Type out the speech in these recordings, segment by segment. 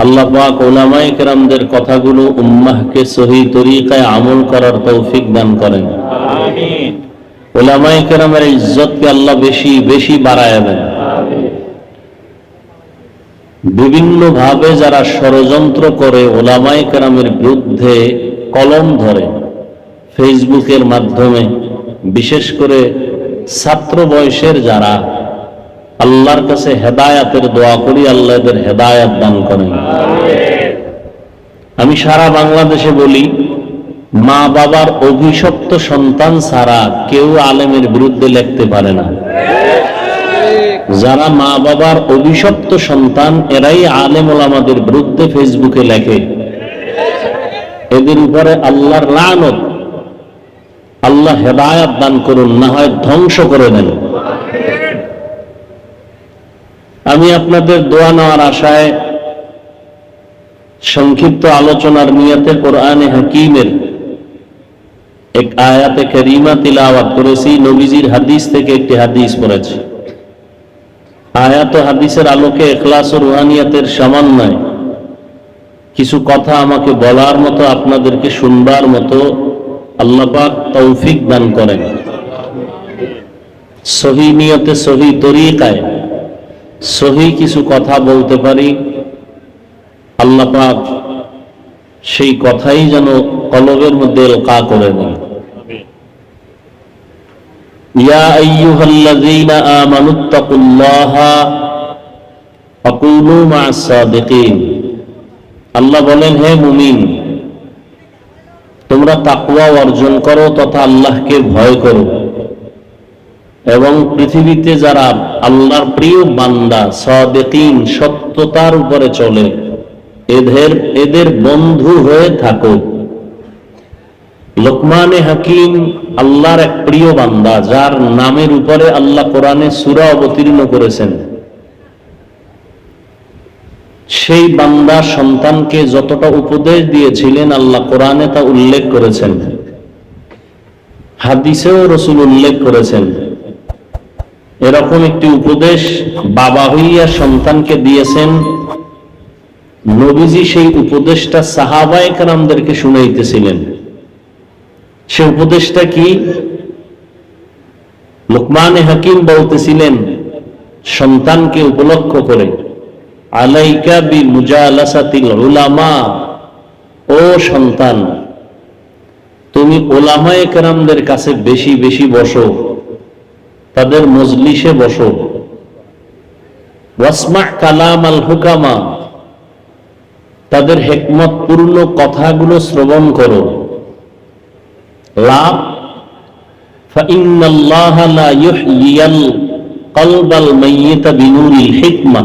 আল্লাহ পাক উলামায়ে কেরামদের কথাগুলো উম্মাহকে সহি তরিকায় আমল করার তৌফিক দান করেন। আমিন। উলামায়ে কেরামের ইজ্জতকে আল্লাহ বেশি বেশি বাড়ায় দেন। বিভিন্ন ভাবে যারা ষড়যন্ত্র করে উলামায়ে কেরামের বিরুদ্ধে কলম ধরে ফেসবুকের মাধ্যমে, বিশেষ করে ছাত্র বয়সের যারা, আল্লাহর কাছে হেদায়াতের দোয়া করি, আল্লাহ এদের হেদায়াত দান করেন। আমি সারা বাংলাদেশে বলি, মা বাবার অভিশপ্ত সন্তান ছাড়া কেউ আলেমের বিরুদ্ধে লিখতে পারে না। যারা মা বাবার অভিশপ্ত সন্তান এরাই আলেম ওলামাদের বিরুদ্ধে ফেসবুকে লেখে। এদের উপরে আল্লাহর লানত, আল্লাহ হেদায়াত দান করুন, না হয় ধ্বংস করে দেন। আমি আপনাদের দোয়া নেওয়ার আশায় সংক্ষিপ্ত আলোচনার নিয়তে কোরআনে হাকিমের এক আয়াতে কারিমা তিলাওয়াত করেছি। নবীজির হাদিস থেকে একটি হাদিস পড়েছি। আয়াত ও হাদিসের আলোকে ইখলাস ও রুহানিয়াতের সমন্বয় কিছু কথা আমাকে বলার মতো, আপনাদেরকে শুনবার মতো আল্লাহ পাক তৌফিক দান করেন। সহি নিয়তে, সহি তরিকায় সহি কিছু কথা বলতে পারি, আল্লাহ পাক সেই কথাই যেন কলবের মধ্যে এলকা করে দেন। ইয়া আইয়ুহাল্লাযীনা আমানুত্তাকুল্লাহা ওয়া কুনু মা'আস সাদিকিন। আল্লাহ বলেন, হে মুমিন, তোমরা তাকওয়া অর্জন করো তথা আল্লাহকে ভয় করো, এবং পৃথিবীতে যারা আল্লাহর প্রিয় বান্দা সাদিকিন, সত্যতার উপরে চলে, এদের বন্ধু হয়ে থাকো। লোকমানে হাকিম আল্লাহর এক প্রিয় বান্দা, যার নামের উপরে আল্লাহ কোরআনে সূরা অবতীর্ণ করেছেন। সেই বান্দা সন্তানকে যতটা উপদেশ দিয়েছিলেন আল্লাহ কোরআনে তা উল্লেখ করেছেন, হাদিসেও রাসূল উল্লেখ করেছেন। এরকম একটি উপদেশ বাবা হইয়া সন্তানকে দিয়েছেন। নবীজি সেই উপদেশটা সাহাবায়ে কেরামদেরকে শুনাইতেছিলেন। সে উপদেশটা কি? লোকমানে হাকিম বলতেছিলেন সন্তানকে উপলক্ষ করে, আলাইকা বিমুজালাসাতিল উলামা, ও সন্তান, তুমি উলামায়ে কেরামদের কাছে বেশি বেশি বসো, তাদের মজলিসে বসো। ওয়াসমা কালাম আল হুকামা, তাদের হিকমত পূর্ণ কথাগুলো শ্রবণ করো। লাভ, ফাইন্নাল্লাহা লা ইউহয়িল কলবাল মাইয়িতা বিনুরিল হিকমা,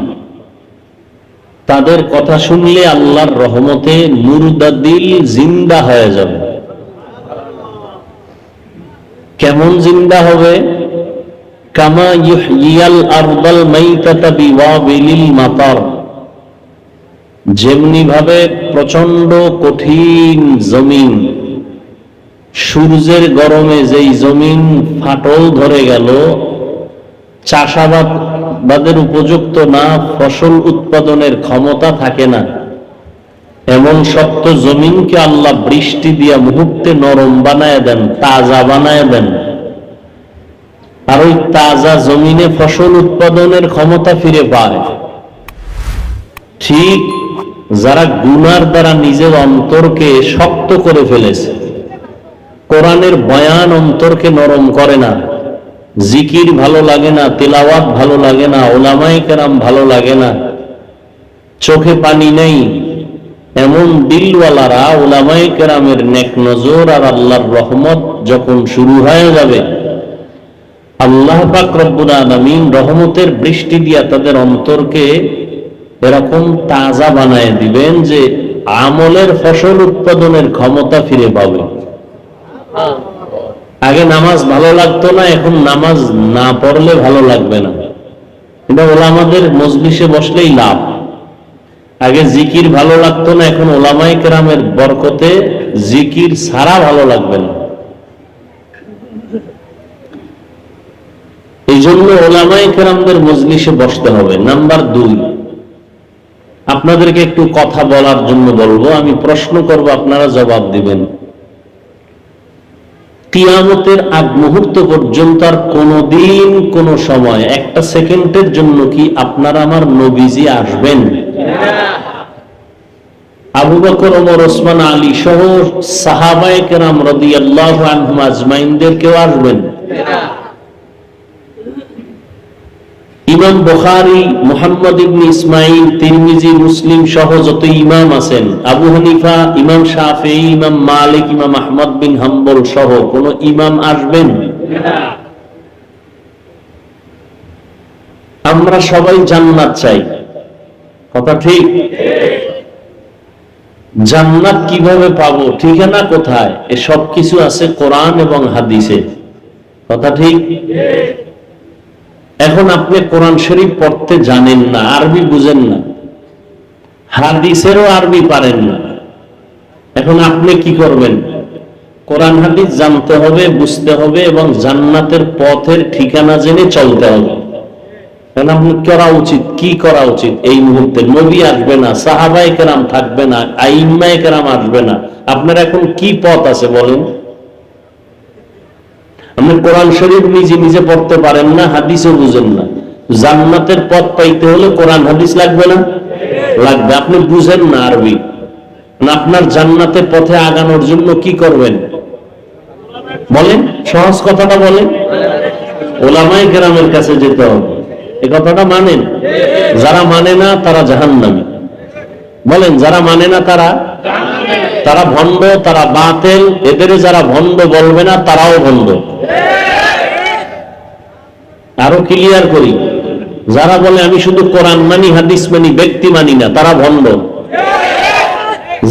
তাদের কথা শুনলে আল্লাহর রহমতে মুর্দা দিল জিন্দা হয়ে যাবে। কেমন জিন্দা হবে? কামা ইউহয়িল আরদাল মাইতাতা বিওয়াবিলিল মাতার, যেমনি ভাবে প্রচন্ড কঠিন জমিন, সূর্যের গরমে যেই জমিন ফাটল ধরে গেল, চাষাবাদের উপযুক্ত না, ফসল উৎপাদনের ক্ষমতা থাকে না, এমন শক্ত জমিনকে আল্লাহ বৃষ্টি দিয়া মুহূর্তে নরম বানায় দেন, তাজা বানায় দেন। আর ওই তাজা জমিনে ফসল উৎপাদনের ক্ষমতা ফিরে পায়। ঠিক যারা গুনার দ্বারা নিজের অন্তরকে শক্ত করে ফেলেছে, কোরআনের বয়ান অন্তরকে নরম করে না, জিকির ভালো লাগে না, তিলাওয়াত ভালো লাগে না, উলামায়ে কেরাম ভালো লাগে না, চোখে পানি নেই, এমন দিলওয়ালারা উলামায়ে কেরামের নেক নজর আর আল্লাহর রহমত যখন শুরু হয়ে যাবে, আল্লাহ পাক রব্বুল আলামিন রহমতের বৃষ্টি দিয়া তাদের অন্তরকে এরকম তাজা বানায় দিবেন যে আমলের ফসল উৎপাদনের ক্ষমতা ফিরে পাবে। আগে নামাজ ভালো লাগতো না, এখন নামাজ না পড়লে ভালো লাগবে না। এটা ওলামাদের মজলিসে বসলেই লাভ। আগে জিকির ভালো লাগতো না, এখন উলামায়ে কেরামের বরকতে জিকির ছাড়া ভালো লাগবে না। এই জন্য উলামায়ে কেরামদের মজলিসে বসতে হবে। নাম্বার 2, আপনাদেরকে একটু কথা বলার জন্য বলবো, আমি প্রশ্ন করব, আপনারা জবাব দিবেন। কিয়ামতের আগ মুহূর্ত পর্যন্ত আর কোনদিন কোন সময় একটা সেকেন্ডের জন্য কি আপনারা আমার নবীজি আসবেন? আবু বকর, ওমর, ওসমান, আলী সহ সাহাবায়ে কেরাম রাদিয়াল্লাহু আনহুম আজমাইনদের কেউ আসবেন? ইমাম বুখারী, মুহাম্মদ ইবনে ইসমাইল, তিরমিজি, মুসলিম সহ যত ইমাম আছেন, আবু হানিফা, ইমাম শাফিঈ, ইমাম মালিক, ইমাম আহমদ বিন হাম্বল সহ কোন ইমাম আসবেন? আমরা সবাই জান্নাত চাই, কথা ঠিক? জান্নাত কিভাবে পাবো, ঠিকানা কোথায়, এ সব কিছু আছে কোরআন এবং হাদিসে, কথা ঠিক? এখন আপনি কোরআন শরীফ পড়তে জানেন না, আরবি বুঝেন না, হাদিসেরও আরবি পারেন না, এখন আপনি কি করবেন? কোরআন হাদিস জানতে হবে, বুঝতে হবে এবং জান্নাতের পথের ঠিকানা জেনে চলতে হবে। এখন আপনি করা উচিত, কি করা উচিত এই মুহূর্তে? নবী আসবে না, সাহাবায়ে কেরাম থাকবে না, আইম্মায়ে কেরাম আসবে না, আপনার এখন কি পথ আছে বলেন? আপনি কোরআন শরীফ নিজে নিজে পড়তে পারেন না, হাদিসও বুঝেন না, জান্নাতের পথ পাইতে হলে কোরআন হাদিস লাগবে না? লাগবে। আপনি বুঝেন না আরবি, আপনার জান্নাতের পথে আগানোর জন্য কি করবেন বলেন? সহজ কথাটা বলেন। ওলামায়ে কেরামের কাছে যেতে হবে, এই কথাটা মানেন? যারা মানে না তারা জাহান্নামী। বলেন, যারা মানে না তারা ভণ্ড, তারা বাতিল। এদের যারা ভণ্ড বলবে না তারাও ভণ্ড। আরো ক্লিয়ার করি, যারা বলে আমি শুধু কোরআন মানি, হাদিস মানি, ব্যক্তি মানি না, তারা ভণ্ড।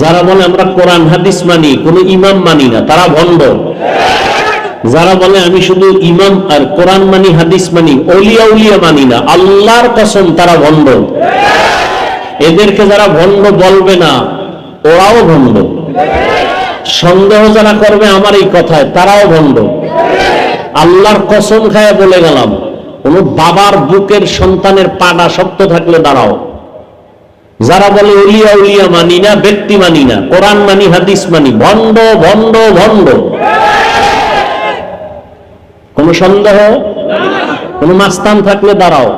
যারা বলে আমরা কোরআন হাদিস মানি, কোন ইমাম মানি না, তারা ভণ্ড। যারা বলে আমি শুধু ইমাম আর কোরআন মানি, হাদিস মানি, আউলিয়া উলিয়া মানি না, আল্লাহর কসম তারা ভণ্ড। এদেরকে যারা ভণ্ড বলবে না ওরাও ভণ্ড। সন্দেহ যারা করবে আমার এই কথায় তারাও ভণ্ড। আল্লাহর কসম খায় বলে গেলাম, কোন বাবার বুকের সন্তানের পাটা শক্ত থাকলে দাঁড়াও। যারা বলে উলিয়া উলিয়া মানি না, ব্যক্তি মানি না, কোরআন মানি, হাদিস মানি, ভণ্ড ভণ্ড ভণ্ড। কোন সন্দেহ, কোন মাস্তান থাকলে দাঁড়াও।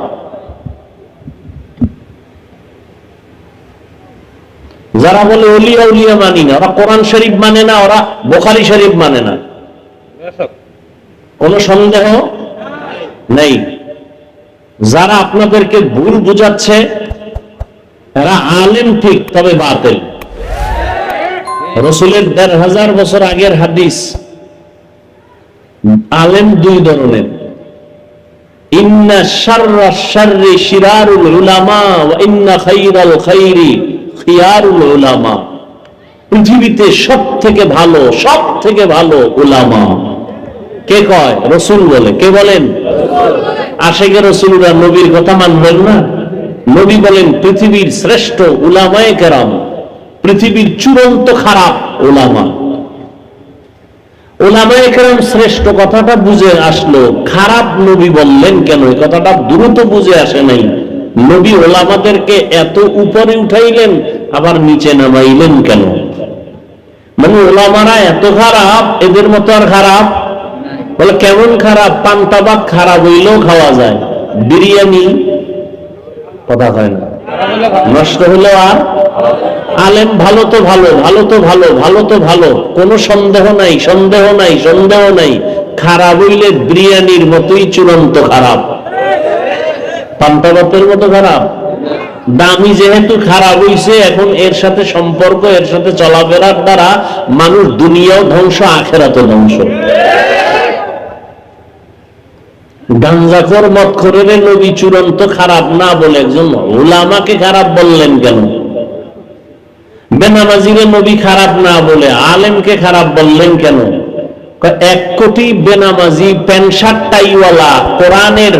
যারা বলে উলিয়া উলিয়া মানি না, ওরা কোরআন শরীফ মানে না, ওরা বুখারী শরীফ মানে না, কোন সন্দেহ নেই। যারা আপনাদেরকে ভুল বুঝাচ্ছে এরা আলেম ঠিক, তবে বাতিল। রাসূলের ১৫০০ বছর আগের হাদিস। আলেম দুই ধরনের, ইন্না শাররাশ শাররি শিরারুল উলামা ওয়া ইন্না খায়রাল খায়রি খিয়ারুল উলামা। পৃথিবীতে সবথেকে ভালো উলামা কে কয়? রাসূল বলে। কে বলেন? আশিকে রাসূলরা নবীর কথা মানবেন না? নবী বলেন পৃথিবীর শ্রেষ্ঠ উলামায়ে কেরাম, পৃথিবীর চূড়ান্ত খারাপ উলামা। উলামায়ে কেরাম শ্রেষ্ঠ কথাটা বুঝে আসলো, খারাপ নবী বললেন কেন? এই কথাটা দ্রুত বুঝে আসে নাই। নবী ওলামাদেরকে এত উপরে উঠাইলেন, আবার নিচে নামাইলেন কেন? মানে ওলামারা এত খারাপ, এদের মতো আর খারাপ? বলে কেমন খারাপ? পান্তা ভাত খারাপ হইলেও খাওয়া যায়, বিরিয়ানি কথা হয় না, নষ্ট হইলেও আর। আলেম ভালো তো ভালো, ভালো তো ভালো, ভালো তো ভালো, কোনো সন্দেহ নাই, সন্দেহ নাই, সন্দেহ নাই। খারাপ হইলে বিরিয়ানির মতোই চূড়ান্ত খারাপ, পান্তা ভাতের মতো খারাপ। দামি যেহেতু খারাপ হইছে, এখন এর সাথে সম্পর্ক, এর সাথে চলাফেরার দ্বারা মানুষ দুনিয়াও ধ্বংস, আখেরাতও ধ্বংস। গাঞ্জাখোর মদখোরের নবী চূড়ান্ত খারাপ না বলে একজন উলামাকে খারাপ বললেন কেন? বেনামাজিরে নবী খারাপ না বলে আলেমকে খারাপ বললেন কেন? 1 কোটি বেনামাজি প্যান্ট শার্ট টাইওয়ালা কোরআনের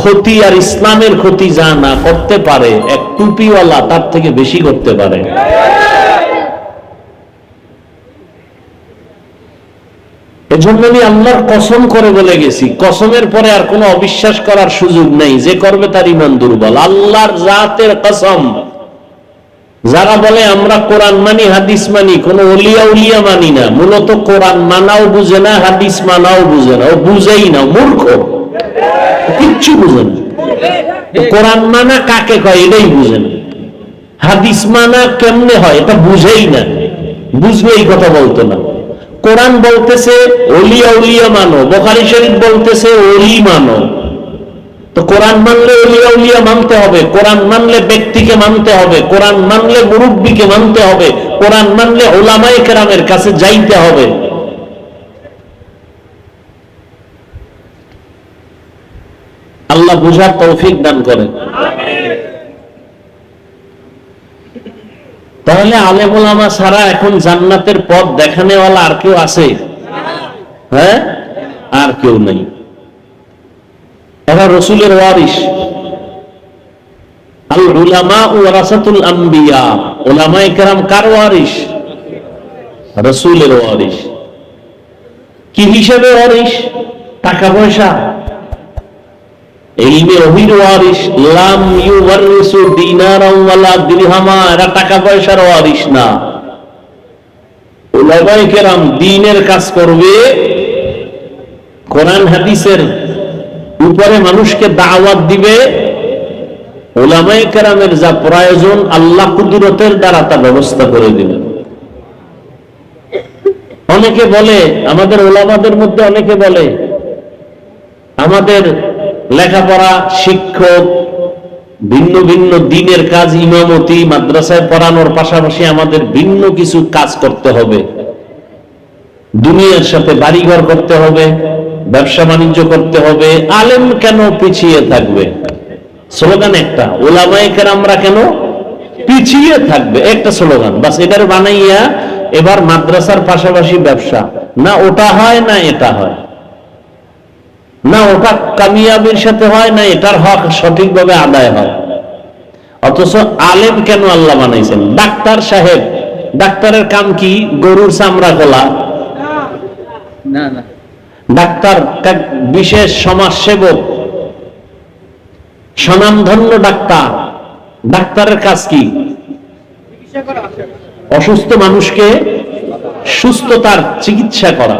ক্ষতি আর ইসলামের ক্ষতি যা না করতে পারে, এক টুপিওয়ালা তার থেকে বেশি করতে পারে। এজন্য আমি আল্লাহর কসম করে বলে গেছি, কসমের পরে আর কোনো অবিশ্বাস করার সুযোগ নেই। যে করবে তার ঈমান দুর্বল। আল্লাহর জাতের কসম, যারা বলে আমরা কোরআন মানি হাদিস মানি, কোন ওলিয়া উলিয়া মানি না, মূলত কোরআন মানাও বুঝে না, হাদিস মানাও বুঝে না, ও বুঝেই না, মূর্খ, কিচ্ছু বুঝে না। কোরআন মানা কাকে কয় এটাই বুঝে না, হাদিস মানা কেমনে হয় এটা বুঝেই না, বুঝবে এই কথা বলতো না। কোরআন বলতেছে ওলিয়া উলিয়া মানো, বুখারী শরীফ বলতেছে ওলি মানো। তো কোরআন মানলে ওলিয়া উলিয়া মানতে হবে, কোরআন মানলে ব্যক্তিকে মানতে হবে, কোরআন মানলে মুরব্বীকে মানতে হবে, কোরআন মানলে উলামায়ে কেরামের কাছে যাইতে হবে। আল্লাহ বুঝার তৌফিক দান করেন। তাহলে আলেম ওলামা ছাড়া এখন জান্নাতের পথ দেখানেওয়ালা আর কেউ আছে? হ্যাঁ, আর কেউ নেই। এরা রসুলের ওয়ারিস। আল উলামা ওয়ারাসাতুল আম্বিয়া, উলামায়ে কেরাম কার ওয়ারিস? রসুলের ওয়ারিস। কি হিসেবে ওয়ারিস? টাকা পয়সা? ইলমে ওহীর ওয়ারিস। লাম ইউওয়ারিসু দিনারাও ওয়ালা দিরহামা, এরা টাকা পয়সার ওয়ারিস না। উলামায়ে কেরাম দ্বীনের কাজ করবে, কোরআন হাদিসের উপরে মানুষকে দাওয়াত দিবে, উলামায়ে কেরামের যা প্রয়োজন আল্লাহ কুদরতের দ্বারা তা ব্যবস্থা করে দিবেন। অনেকে বলে, আমাদের উলামাদের মধ্যে অনেকে বলে আমাদের লেখাপড়া, শিক্ষক, ভিন্ন ভিন্ন দ্বীনের কাজ, ইমামতি, মাদ্রাসায় পড়ানোর পাশাপাশি আমাদের ভিন্ন কিছু কাজ করতে হবে, দুনিয়ার সাথে বাড়িঘর করতে হবে, ব্যবসা বাণিজ্য করতে হবে। আলেম কেন পিছিয়ে থাকবে? স্লোগান একটা, উলামায়ে কেরামরা কেন পিছিয়ে থাকবে, একটা স্লোগান বাস। এটার বানাইয়া এবার মাদ্রাসার পাশাপাশি ব্যবসা, না ওটা হয় না এটা হয়, না ওটা কামিয়াবির সাথে হয় না এটার হক সঠিকভাবে আদায় হয়। অথচ আলেম কেন আল্লাহ বানাইছেন? ডাক্তার সাহেব, ডাক্তারের কাম কি? গরুর চামড়া খোলা? না না। ডাক্তার বিশেষ সমাজসেবক, স্বনামধন্য ডাক্তার। ডাক্তারের কাজ কি? অসুস্থ মানুষকে সুস্থতার চিকিৎসা করা।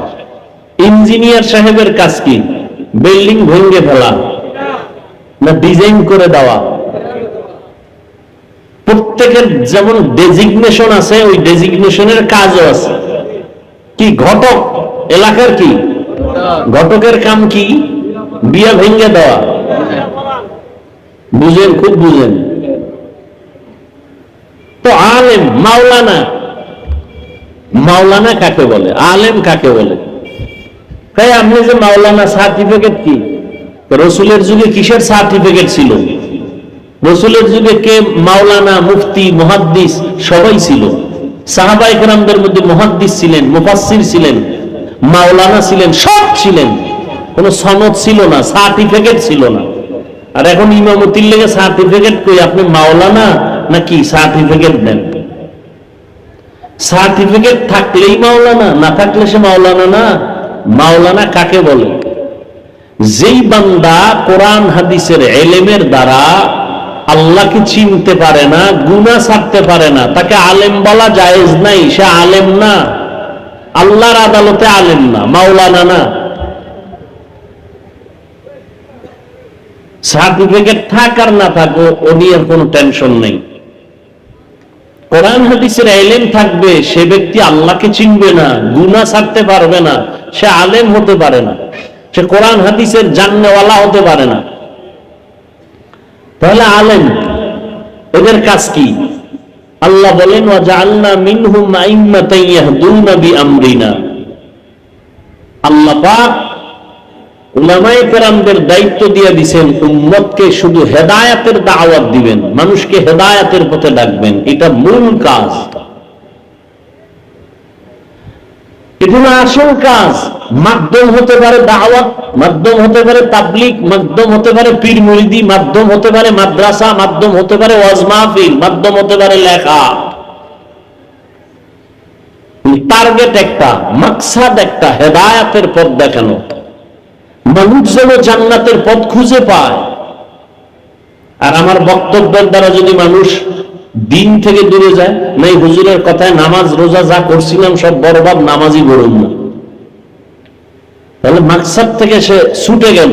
ইঞ্জিনিয়ার সাহেবের কাজ কি? বিল্ডিং ভেঙে ফেলা না ডিজাইন করে দেওয়া? প্রত্যেকের যেমন ডেজিগনেশন আছে, ওই ডেজিগনেশনের কাজও আছে। কি ঘটক, এলাকার কি ঘটকের কাম কি? বিয়া ভেঙে দেওয়া। বুঝেন, খুব বুঝেন তো। আলেম, মাওলানা, মাওলানা কাকে বলে? আলেম কাকে বলে? তাই আপনি যে মাওলানা সার্টিফিকেট কি? রসুলের যুগে কিসের সার্টিফিকেট ছিল? রসুলের যুগে কে মাওলানা, মুফতি, মুহাদ্দিস সবাই ছিল। সাহাবায়ে কেরামদের মধ্যে মুহাদ্দিস ছিলেন, মুফাসসির ছিলেন, মাওলানা ছিলেন, সব ছিলেন। কোন সনদ ছিল না, সার্টিফিকেট ছিল না। আর এখন ইমামতির লেগে সার্টিফিকেট কই? আপনি মাওলানা নাকি সার্টিফিকেট দেন? সার্টিফিকেট থাকলেই মাওলানা, না থাকলে সে মাওলানা না। মাওলানা কাকে বলে? যেই বান্দা কোরআন হাদিসের ইলমের দ্বারা আল্লাহকে চিনতে পারে না, গুনাহ ছাড়তে পারে না, তাকে আলেম বলা জায়েজ নাই। সে আলেম না, আল্লাহর আদালতে আলেম না, মাওলানা না। সার্টিফিকেট থাক আর না থাকো ও নিয়ে কোনো টেনশন নেই। কোরআন হাদিসের ইলম থাকবে, সে ব্যক্তি আল্লাহকে চিনবে না, গুনাহ ছাড়তে পারবে না, সে আলেম হতে পারে না, সে কোরআন হাদিসের জাননেওয়ালা হতে পারে না। তাহলে আলেম, এদের কাজ কি? আল্লাহ বলেন ওয়া জাআলনা মিনহুম আইম্মাতান ইয়াহদুনা বিআমরিনা। আল্লাহ পাক উলামায়ে কেরামদের দায়িত্ব দিয়ে দিবেন, উম্মতকে শুধু হেদায়েতের দাওয়াত দিবেন, মানুষকে হেদায়েতের পথে ডাকবেন। এটা মূল কাজ, এটা আসল কাজ। মাধ্যম হতে পারে দাওয়াত, মাধ্যম হতে পারে তাবলীগ, মাধ্যম হতে পারে পীর মুরিদি, মাধ্যম হতে পারে মাদ্রাসা, মাধ্যম হতে পারে ওয়াজ মাহফিল, মাধ্যম হতে পারে লেখা। টার্গেট একটা, মাকসাদ একটা, হেদায়েতের পথ দেখানো। মানুষ যেন জান্নাতের পথ খুঁজে পায়। আর আমার বক্তব্যের দ্বারা যদি মানুষ দিন থেকে দূরে যায়। নাই হুজুরের কথায় নামাজ রোজা যা করছিলাম সব বরবাদ, নামাজই গড়ুন না। তাহলে মাকসাদ থেকে সে ছুটে গেল।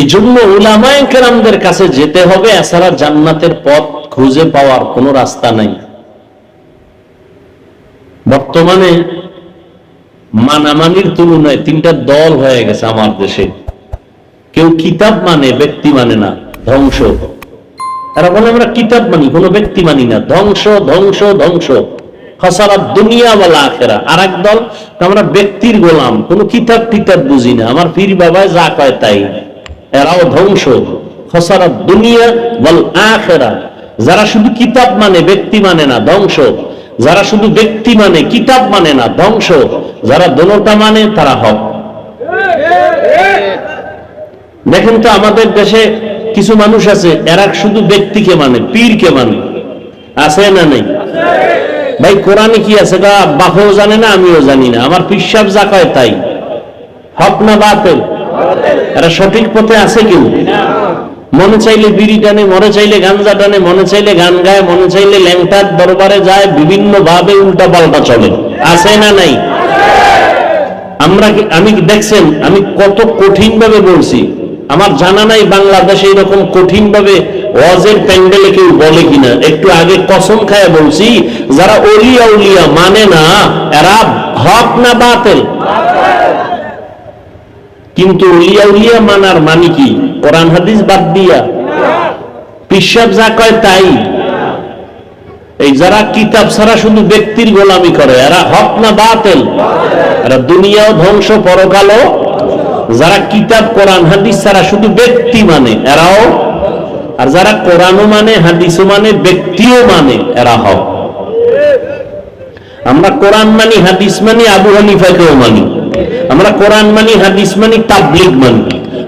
এই জন্য উলামায়ে কেরামদের কাছে যেতে হবে, এছাড়া জান্নাতের পথ খুঁজে পাওয়ার কোনো রাস্তা নাই। বর্তমানে মানামানির তুলনায় তিনটা দল হয়ে গেছে আমার দেশে। কেউ কিতাব মানে, ব্যক্তি মানে না, ধ্বংস। এরা বলে আমরা কিতাব মানি, কোনো ব্যক্তি মানি না, ধ্বংস ধ্বংস ধ্বংস, খাসারাত দুনিয়া ওয়াল আখিরা। আর এক দল আমরা ব্যক্তির গোলাম, কোনো কিতাব টিতাব বুঝি না, আমার পীর বাবায় যা কয় তাই। এরাও ধ্বংস, খাসারাত দুনিয়া ওয়াল আখিরা। যারা শুধু কিতাব মানে, ব্যক্তি মানে না, ধ্বংস। যারা শুধু ব্যক্তি মানে, কিতাব মানে না, ধ্বংস। যারা দোনোটা মানে, তারা হক। দেখেন তো আমাদের দেশে কিছু মানুষ আছে, এরা শুধু ব্যক্তিকে মানে, পীরকে মানে, আছে না নেই? ভাই কোরআনে কি আছে তা বাপও জানে না, আমিও জানি না, আমার পীর সাহেব যা কয় তাই। হক না বাতিল? এরা সঠিক পথে আছে কেউ? মনে চাইলে বিড়ি টানে, মনে চাইলে গাঞ্জা টানে, মনে চাইলে গান গায়, মনে চাইলে ল্যাংটার দরবারে যায়, বিভিন্ন ভাবে উল্টা পাল্টা চলে, আছে না নাই? আমি দেখছেন আমি কত কঠিন ভাবে বলছি, আমার জানা নাই বাংলাদেশে এরকম কঠিন ভাবে ওয়াজের প্যান্ডেলে কেউ বলে কিনা। একটু আগে কসম খায় বলছি, যারা ওলিয়া উলিয়া মানে না, এরা হক না বাতিল? কিন্তু ওলিয়া উলিয়া মানার মানে কি? কোরআন হাদিস বাদ দিয়া পীর সাহেব যা কয় তাই। এই যারা কিতাব ছাড়া শুধু ব্যক্তির গোলামি করে, এরা হক না বাতিল? এরা দুনিয়াও ধ্বংস, পরকালও। যারা কিতাব কোরআন হাদিস ছাড়া শুধু ব্যক্তি মানে, এরাও। আর যারা কোরআনও মানে, হাদিসও মানে, ব্যক্তিও মানে, এরা হক। আমরা কোরআন মানি, হাদিস মানি, আবু হানিফাকেও মানি। আমরা কোরআন মানি, হাদিস মানি, তাবলীগ মানি।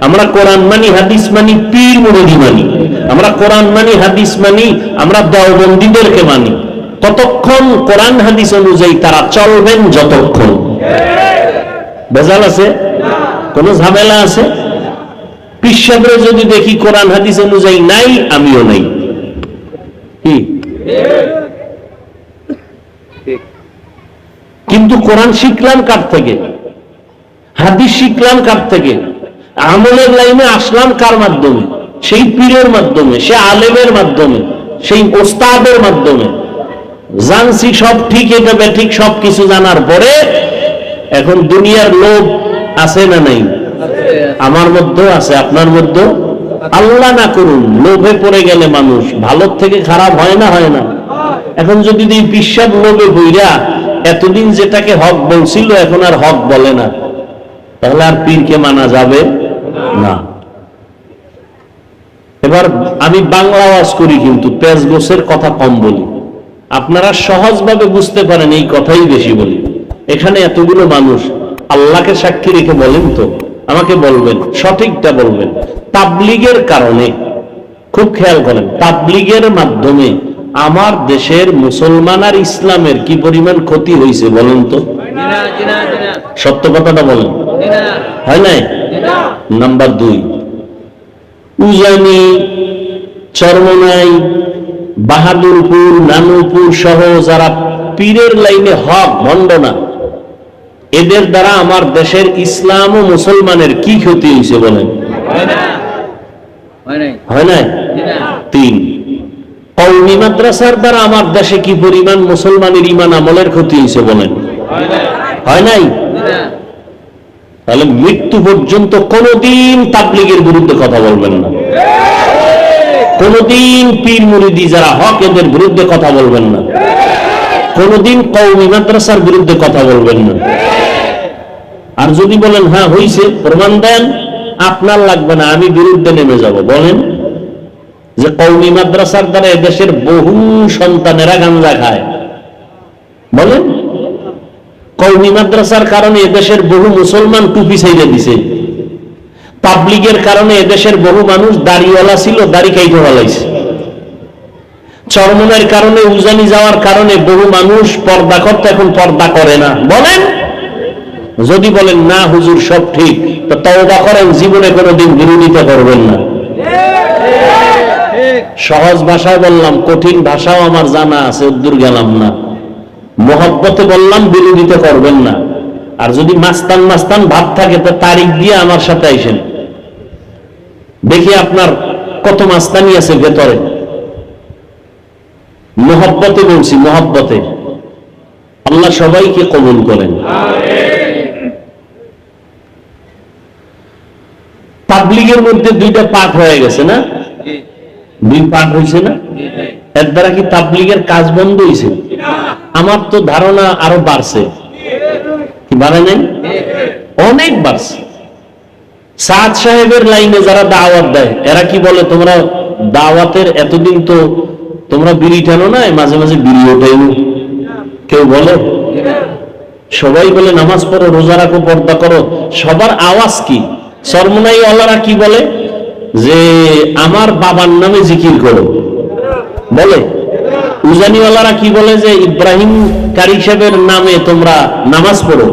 আমরা কোরআন মানি, হাদিস মানি, পীর মুরিদি মানি। আমরা কোরআন মানি, হাদিস মানি, আমরা দেওবন্দীদেরকে মানি। ততক্ষণ কোরআন হাদিস অনুযায়ী তারা চলবেন, যতক্ষণ। ভেজাল আছে? কোন ঝামেলা আছে? পীর সাহেবরে যদি দেখি কোরআন হাদিস অনুযায়ী নাই, আমিও নাই। কি? কিন্তু কোরআন শিখলাম কার থেকে? হাদিস শিখলাম কার থেকে? আমলের লাইনে আসলাম কার মাধ্যমে? সেই পীরের মাধ্যমে, সে আলেমের মাধ্যমে, সেই ওস্তাদের মাধ্যমে। জানছি সব ঠিক, এটা বেঠিক সব কিছু জানার পরে এখন দুনিয়ার লোভ আছে না নাই? আমার মধ্যেও আছে, আপনার মধ্যেও। আল্লাহ না করুন, লোভে পড়ে গেলে মানুষ ভালোর থেকে খারাপ হয় না? হয় না? এখন যদি পীর সাহেব লোভে বইরা এতদিন যেটাকে হক বলছিল এখন আর হক বলে না, তাহলে আর পীরকে মানা যাবে না। এবার আমি বাংলা ওয়াজ করি, কিন্তু পেঁচ গোছের কথা কম বলি, আপনারা সহজভাবে বুঝতে পারেন এই কথাই বেশি বলি। এখানে এতগুলো মানুষ, আল্লাহকে সাক্ষী রেখে বলেন তো, আমাকে বলবেন, সঠিকটা বলবেন। তাবলীগের কারণে, খুব খেয়াল করেন, তাবলীগের মাধ্যমে আমার দেশের মুসলমান আর ইসলামের কি পরিমাণ ক্ষতি হয়েছে বলেন তো? সত্য কথাটা বলেন। হয় নাই? নাম্বার 2, উজানি, চরমনাই, বাহাদুরপুর, নানুপুর সহ যারা পীরের লাইনে হক ভণ্ড না, এদের দ্বারা আমার দেশের ইসলাম ও মুসলমানের কি ক্ষতি হয়েছে বলেন? হয় নাই? 3, কওমি মাদ্রাসার দ্বারা আমার দেশে কি পরিমাণ মুসলমানের ঈমান আমলের ক্ষতি হয়েছে বলেন? হয় নাই? তাহলে মৃত্যু পর্যন্ত কোনদিন তাবলীগের বিরুদ্ধে কথা বলবেন না, কোনদিন পীর মুরিদি যারা হক এদের বিরুদ্ধে কথা বলবেন না, কোনদিন কওমি মাদ্রাসার বিরুদ্ধে কথা বলবেন না। আর যদি বলেন হ্যাঁ হইছে, প্রমাণ দেন, আপনার লাগবে না, আমি বিরুদ্ধে নেমে যাব। বলেন যে কওমি মাদ্রাসার দ্বারা এদেশের বহু সন্তানেরা গাঁজা খায়। বলেন কওমি মাদ্রাসার কারণে এদেশের বহু মুসলমান টুপি ছেড়ে দিছে। তাবলীগের কারণে এদেশের বহু মানুষ দাড়িওয়ালা ছিল, দাড়ি কাইটে ফেলাইছে। চরমনের কারণে, উজানি যাওয়ার কারণে বহু মানুষ পর্দা করতে এখন পর্দা করে না। বলেন যদি বলেন না হুজুর সব ঠিক, তো তওবা করেন, জীবনে কোনোদিন বিরোধিতা করবেন না। সহজ ভাষায় বললাম, কঠিন ভাষাও আমার জানা আছে, দূর গেলাম না। মহব্বতে বললাম বিরোধিতা করবেন না। আর যদি মাস্তান মাস্তান ভাব থাকে তো তারিখ দিয়ে আমার সাথে আইসেন, দেখি আপনার কত মাস্তানি আছে ভেতরে। মহব্বতে বলছি, মহব্বতে। আল্লাহ সবাইকে কবুল করেন। পাবলিকের মধ্যে দুইটা পাঠ হয়ে গেছে না? দুই পাঠ হয়েছে না? এর দ্বারা কি তাবলিগের কাজ বন্ধ হয়েছে? আমার তো ধারণা আরো বাড়ছে। কি বাড়ে নাই? অনেক বাড়ছে। সাদ সাহেবের লাইনে যারা দাওয়াত দেয়, এরা কি বলে, তোমরা দাওয়াতের এতদিন তো তোমরা বিড়ি টানো না, মাঝে মাঝে বিড়ি ওঠেন। কেউ বলে? সবাই বলে নামাজ পড়ো, রোজা রাখো, পর্দা করো। সবার আওয়াজ কি? সরমনাই ওয়ালারা কি বলে যে আমার বাবার নামে জিকির করো, বলে। উজানিওয়ালারা কি বলে যে ইব্রাহিম কারি সাহেবের নামে তোমরা নামাজ পড়ো।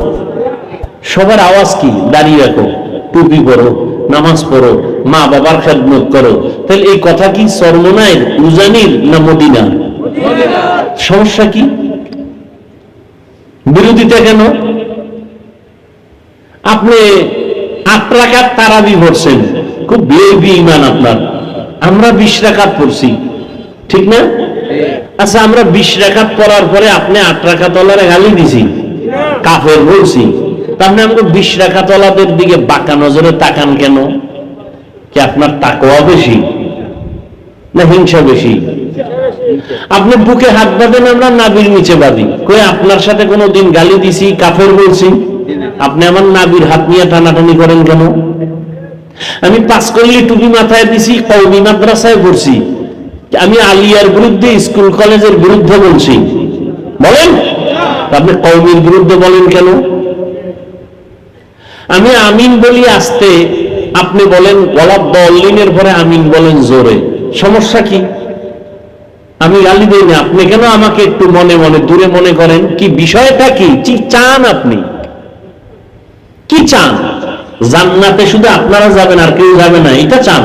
সবার আওয়াজ কি? দাঁড়িয়ে রাখো, টুপি পড়ো, নামাজ পড়ো, মা বাবার খেদমত করো। তাহলে এই কথা কি সরমনাইর, উজানির না মদিনা? সমস্যা কি? বিরোধিতা কেন? আপনি 8 রাকাত তারাবি পড়ছেন, খুব বেবি ইমান আপনার। আমরা 20 রাকাত পড়ছি, ঠিক না? আচ্ছা, আমরা 20 রাকাত পড়ার পরে আপনি 8 রাকাত ওয়ালারে গালি দিছি, কাফের বলছি, তাহলে আমরা 20 রাকাত ওয়ালাদের দিকে বাঁকা নজরে তাকান কেন? কি আপনার তাকওয়া বেশি না হিংসা বেশি? আপনি বুকে হাত বাঁধেন, আমরা নাবির নিচে বাঁধি। কই আপনার সাথে কোনোদিন গালি দিছি, কাফের বলছি? আপনি আমার নাবির হাত নিয়ে টানাটানি করেন কেন? আমি 5 কল্লি টুপি মাথায় দিছি, কওমি মাদ্রাসায় পড়ছি, আমি আলিয়ার বিরুদ্ধে, স্কুল কলেজের বিরুদ্ধে বলছি, বলেন? আপনি কওমির বিরুদ্ধে বলেন কেন? আমি আমিন বলি আস্তে, আপনি বলেন ওয়ালাদ-দাল্লিনের পরে আমিন বলেন জোরে। সমস্যা কি? আমি গালি দেই না, আপনি কেন আমাকে একটু মনে মনে দূরে মনে করেন? কি বিষয়টা কি? কি চান আপনি? কি চান? জান্নাতে শুধু আপনারা যাবেন আর কেউ যাবে না, এটা চান?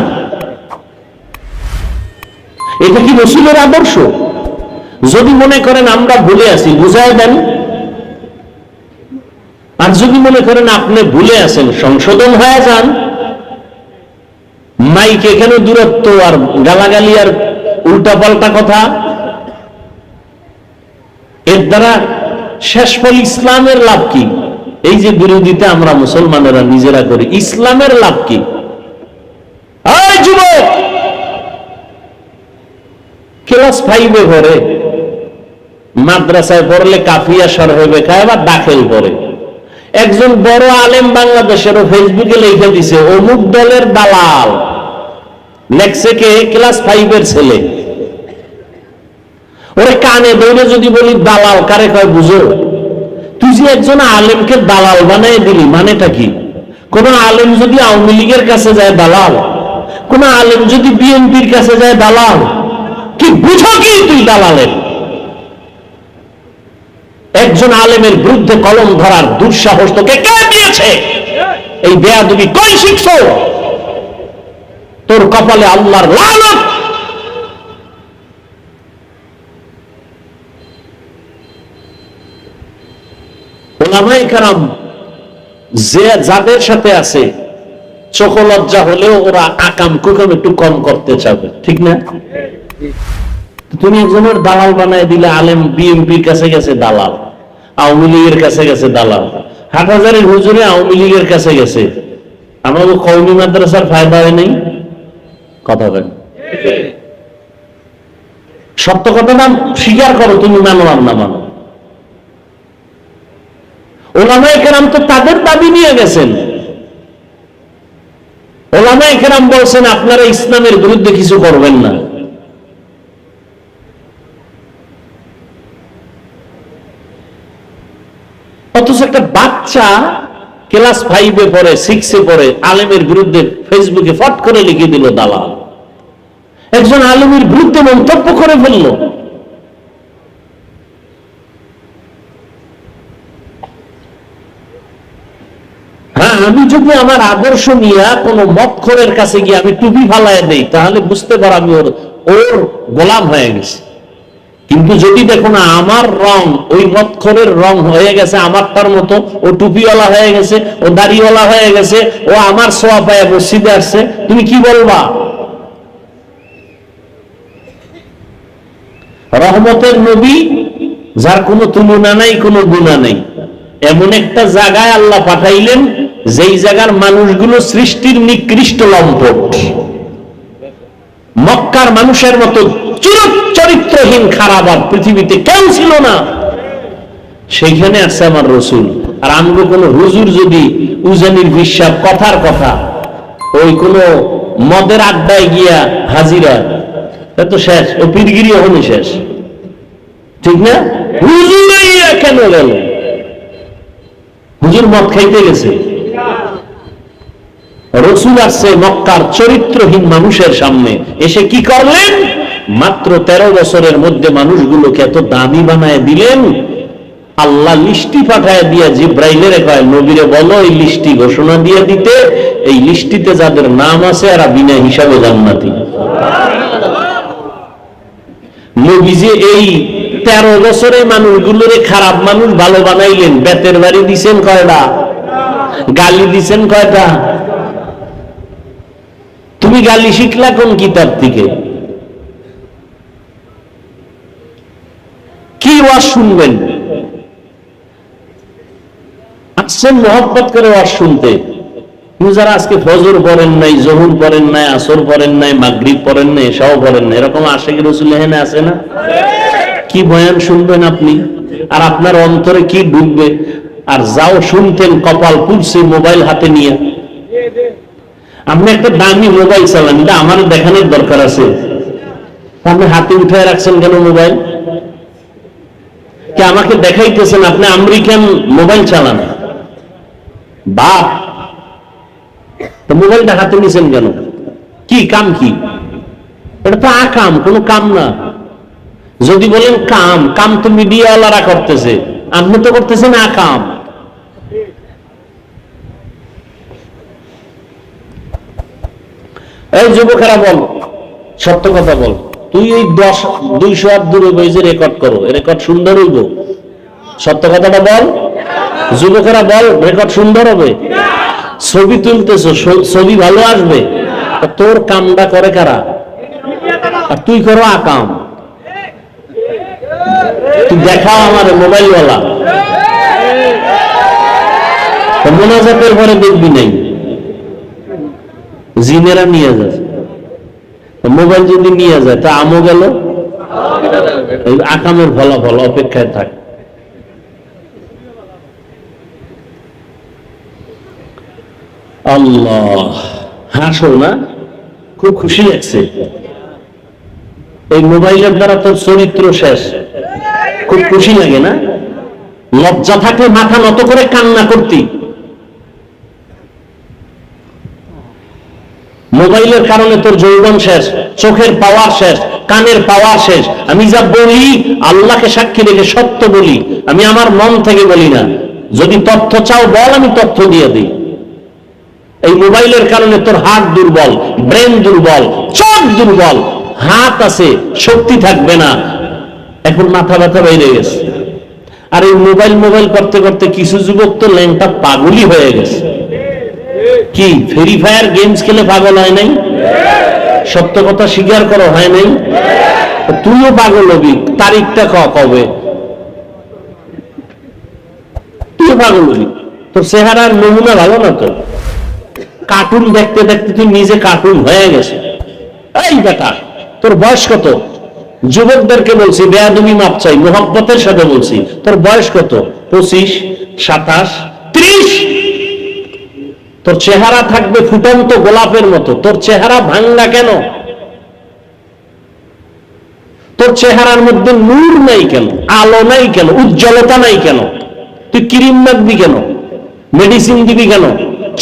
এটা কি রাসূলের আদর্শ? যদি মনে করেন আমরা ভুলে আছি, বুঝায় দেন। আর যদি মনে করেন আপনি ভুলে আছেন, সংশোধন হয়ে যান। মাইকে এখানে দূরত্ব আর গালাগালি আর উল্টা পাল্টা কথা, এর দ্বারা শেষ ফল ইসলামের লাভ কি? এই যে বিরোধিতা আমরা মুসলমানেরা নিজেরা করি, ইসলামের লাভ কি? এই যুবক, ক্লাস 5-এ পড়ে, মাদ্রাসায় পড়লে কাফিয়া শরহে বেকায় বা দাখিল পড়ে। একজন বড় আলেম বাংলাদেশেরও ফেসবুকে লিখে দিছে অমুক দলের দালাল, লেখছে কে? ক্লাস 5-এর ছেলে। ওরে কানে ধরে যদি বলি দালাল কারে কয় বুঝো? তুই যে একজন আলেমকে দালাল বানাই দিলি, মানেটা কি? কোন আলেম যদি আওয়ামী লীগের কাছে যায় দালাল, কোন আলেম যদি বিএনপির কাছে যায় দালাল, কি বুঝো কি তুই দালালের? একজন আলেমের বিরুদ্ধে কলম ধরার দুঃসাহস তোকে কে দিয়েছে? এই বেয়াদবি কই শিখছো? তোর কপালে আল্লাহর লানত। ওলামায়ে কেরাম যে যাদের সাথে আছে, চোখ লজ্জা হলেও ওরা আকাম কুকাম একটু কম করতে চাবে, ঠিক না? তুমি একজনের দালাল বানায় দিলে, আলেম বিএনপির কাছে গেছে দালাল, আওয়ামী লীগের কাছে গেছে দালাল, হাটহাজারীর হুজুরে আওয়ামী লীগের কাছে গেছে। আমাকে কওমি মাদ্রাসার ফায়দা হয় নাই? কথা বলেন। সত্য কথাটা স্বীকার করো, তুমি মানো আর না মানো। ওলামায়ে কেরাম তো তাদের দাবি নিয়ে গেছেন। ওলামায়ে কেরাম বলছেন আপনারা ইসলামের বিরুদ্ধে কিছু করবেন না। অথচ একটা বাচ্চা ক্লাস 5-এ পড়ে, 6-এ পড়ে, আলেমের বিরুদ্ধে ফেসবুকে ফট করে লিখে দিল দালাল। একজন আলেমের বিরুদ্ধে মন্তব্য করে ফেলল। আমি যদি আমার আদর্শ নিয়ে কোন মক্খরের কাছে গিয়ে আমি টুপি ফালায় দেই, তাহলে বুঝতে পারো আমি ওর গোলাম হয়ে গেছি। কিন্তু যদি দেখো না আমার রং ওই মক্খরের রং হয়ে গেছে আমারটার মতো, ও টুপিওয়ালা হয়ে গেছে, ও দাড়িওয়ালা হয়ে গেছে, ও আমার সোয়া পায়ে মসজিদে আসছে, তুমি কি বলবা? রহমতের নবী, যার কোনো তুলনা নাই, কোনো গুণা নাই, এমন একটা জায়গায় আল্লাহ পাঠাইলেন যেই জায়গার মানুষগুলো সৃষ্টির নিকৃষ্ট লম্পট, মক্কার মানুষের মতো চরিত্রহীন খারাপ আর পৃথিবীতে কেউ ছিল না। সেইখানে আসছে আমার রসুল। আর আমগো কোন হুজুর যদি উজানির বিশ্বাস কথার কথা ওই কোন মদের আড্ডায় গিয়া হাজিরা, তা তো শেষ, ও পীরগিরি ওখানে শেষ, ঠিক না? হুজুর কেন গেল? হুজুর মদ খাইতে গেছে। রসুল আসছে মক্কার চরিত্রহীন মানুষের সামনে, এসে কি করলেন? মাত্র 13 বছরের মধ্যে মানুষগুলোকে এত দামি বানায় দিলেন। আল্লাহ লিস্টি পাঠায় দিয়া জিব্রাইলের কয়, নবীরে বলো এই লিস্টি ঘোষণা দিয়ে দিতে, এই লিস্টিতে যাদের নাম আছে এরা বিনা হিসাবে জান্নাতি। নবী যে এই 13 বছরে মানুষগুলোরে খারাপ মানুষ ভালো বানাইলেন, বেতের বাড়ি দিছেন কয়টা, গালি দিছেন কয়টা? তুমি গালি শিখলা কোন কিতাব থেকে? কি ওয়াজ শুনবেন? আসছেন মহব্বত করে ওয়াজ শুনতে। যারা আজকে ফজর পড়েন নাই, জোহর পড়েন নাই, আসর পড়েন নাই, মাগরিব পড়েন নাই, এসব পড়েন নাই, এরকম আশিক রাসূল এখানে আছে না? কি বয়ান শুনবেন আপনি? আর আপনার অন্তরে কি ঢুকবে? আর যাও শুনতেন কপাল পুড়ছে মোবাইল হাতে নিয়ে। আপনি একটা দামি মোবাইল চালান, এটা আমার দেখানোর দরকার আছে। আপনি হাতে উঠায় রাখছেন কেন মোবাইল? কি আমাকে দেখাইতেছেন আপনি আমেরিকান মোবাইল চালান? বাপ, মোবাইলটা হাতে নিছেন কেন? কি কাম? কি এটা তো আকাম, কোনো কাম না। যদি বলেন কাম, কাম তো মিডিয়াওয়ালারা করতেছে, আপনি তো করতেছেন আকাম। এই যুবকেরা বল, সত্য কথা বল, তুই এই 200 হাত দূরে বসে রেকর্ড করো, রেকর্ড সুন্দর হইব? সত্য কথাটা বল। যুবকেরা বল, রেকর্ড সুন্দর হবে? ছবি তুলতেছ, ছবি ভালো আসবে? তোর কামটা করে কারা? আর তুই করো আকাম। তুই দেখাও আমার মোবাইলওয়ালা, মোনাজাতের পরে দেখবি নাই জিনেরা নিয়ে যায়। মোবাইল যদি নিয়ে যায় তা আমও গেল, আকামের ফলাফল অপেক্ষায় থাক। আল্লাহ, হাসো না, খুব খুশি লাগছে। এই মোবাইলের দ্বারা তোর চরিত্র শেষ, খুব খুশি লাগে না? লজ্জা থাকলে মাথা নত করে কান্না করতি। মোবাইলের কারণে তোর যৌবন শেষ, চোখের পাওয়ার শেষ, কানের পাওয়ার শেষ। আমি যা বলি আল্লাহকে সাক্ষী রেখে সত্য বলি, আমি আমার মন থেকে বলি না। যদি তথ্য চাও বল, আমি তথ্য দিয়ে দিই। এই মোবাইলের কারণে তোর হাত দুর্বল, ব্রেন দুর্বল, চোখ দুর্বল, হাত আছে শক্তি থাকবে না, এখন মাথা ব্যথা বেড়ে গেছে। আর এই মোবাইল করতে করতে কিছু যুবক তো ল্যাংটা পাগলই হয়ে গেছে। কি ফ্রি ফায়ার গেমস খেলে পাগল হয় নাই? সত্য কথা স্বীকার করো, হয় নাই? তুইও পাগল হবি, তারিখটা কবে? তুইও পাগল হবি। তোর চেহারার নমুনা ভালো না তো, কার্টুন দেখতে দেখতে তুই নিজে কার্টুন হয়ে গেছে। এই বেটা, তোর বয়স কত? যুবকদেরকে বলছি, বেয়াদবি মাপ চাই, মোহব্বতের সাথে বলছি, তোর বয়স কত? 25, 27, 30? তোর চেহারা থাকবে ফুটন্ত গোলাপের মতো, তোর চেহারা ভাঙ্গা কেন? তোর চেহারার মধ্যে নূর নাই কেন? আলো নাই কেন? উজ্জ্বলতা নাই কেন? তুই ক্রিম মাখবি কেন? মেডিসিন দিবি কেন?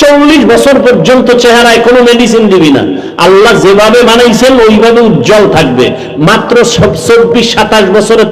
40 বছর পর্যন্ত চেহারায় কোনো মেডিসিন দিবি না। আল্লাহ যেভাবে বানাইছেন ওইভাবে উজ্জ্বল থাকবে। মাত্র 26-27 বছরে